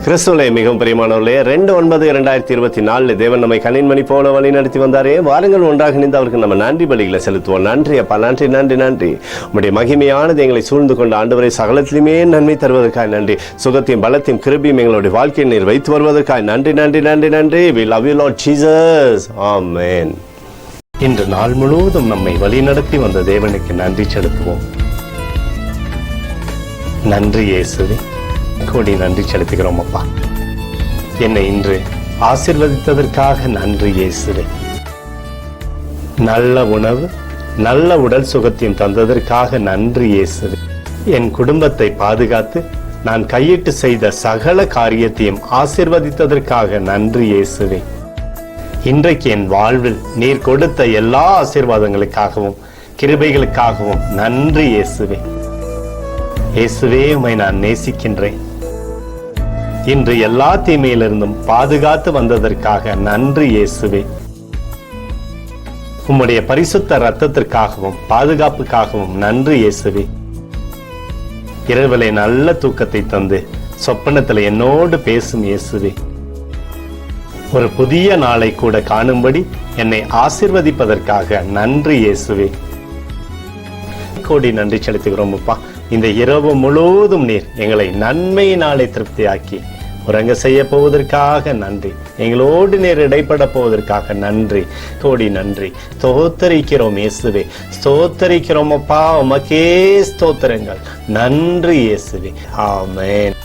கிறிஸ்துவிலே மிகவும் பிரியமானவர்களே, 2/9/2024 தேவன் நம்மை கண்ணின்மணி போல வழி நடத்தி வந்தாரே. வாருங்கள் ஒன்றாக இணைந்து அவருக்கு நம்ம நன்றி பலிகளை செலுத்துவோம். நன்றி அப்பா, நன்றி நன்றி நன்றி. உம்முடைய மகிமையானது எங்களை சூழ்ந்து கொண்ட ஆண்டவரை சகலத்திலுமே நன்மை தருவதற்காக நன்றி. சுகத்தையும் பலத்தையும் கிருபையும் எங்களுடைய வாழ்க்கையில் நீர் வைத்து வருவதற்காக நன்றி நன்றி நன்றி நன்றி. We love you Lord Jesus. Amen. இன்று நாள் முழுவதும் நம்மை வழி நடத்தி வந்த தேவனுக்கு நன்றி செலுத்துவோம். நன்றி இயேசுவே, கோடி நன்றி செலுத்துகிறோம் அப்பா. என்னை இன்று ஆசீர்வதித்ததற்காக நன்றி இயேசுவே. நல்ல உணவு, நல்ல உடல் சுகத்தையும் தந்ததற்காக நன்றி இயேசுவே. என் குடும்பத்தை பாதுகாத்து நான் கையிட்டு செய்த சகல காரியத்தையும் ஆசீர்வதித்ததற்காக நன்றி இயேசுவே. இன்றைக்கு என் வாழ்வில் நீர் கொடுத்த எல்லா ஆசீர்வாதங்களுக்காகவும் கிருபைகளுக்காகவும் நன்றி இயேசுவே. இயேசுவே, உம்மை நான் நேசிக்கின்றேன். இன்று எல்லா தீமையிலிருந்தும் பாதுகாத்து வந்ததற்காக நன்றி இயேசுவே. உம்முடைய பரிசுத்த இரத்தத்திற்காகவும் பாதுகாப்புக்காகவும் நன்றி இயேசுவே. இரவிலே நல்ல தூக்கத்தை தந்து சொப்பனத்தில் என்னோடு பேசும் இயேசுவே. ஒரு புதிய நாளை கூட காணும்படி என்னை ஆசீர்வதிப்பதற்காக நன்றி இயேசுவே. கோடி நன்றி செலுத்துகிறோம் அப்பா. இந்த இரவு முழுவதும் நீர் எங்களை நன்மையினாலே திருப்தியாக்கி உறங்க செய்ய போவதற்காக நன்றி. எங்களோடு நீர் இடைப்பட போவதற்காக நன்றி, கோடி நன்றி. ஸ்தோத்தரிக்கிறோம் இயேசுவே, ஸ்தோத்தரிக்கிறோம் அப்பா. உமக்கே ஸ்தோத்திரங்கள். நன்றி இயேசுவே. ஆமென்.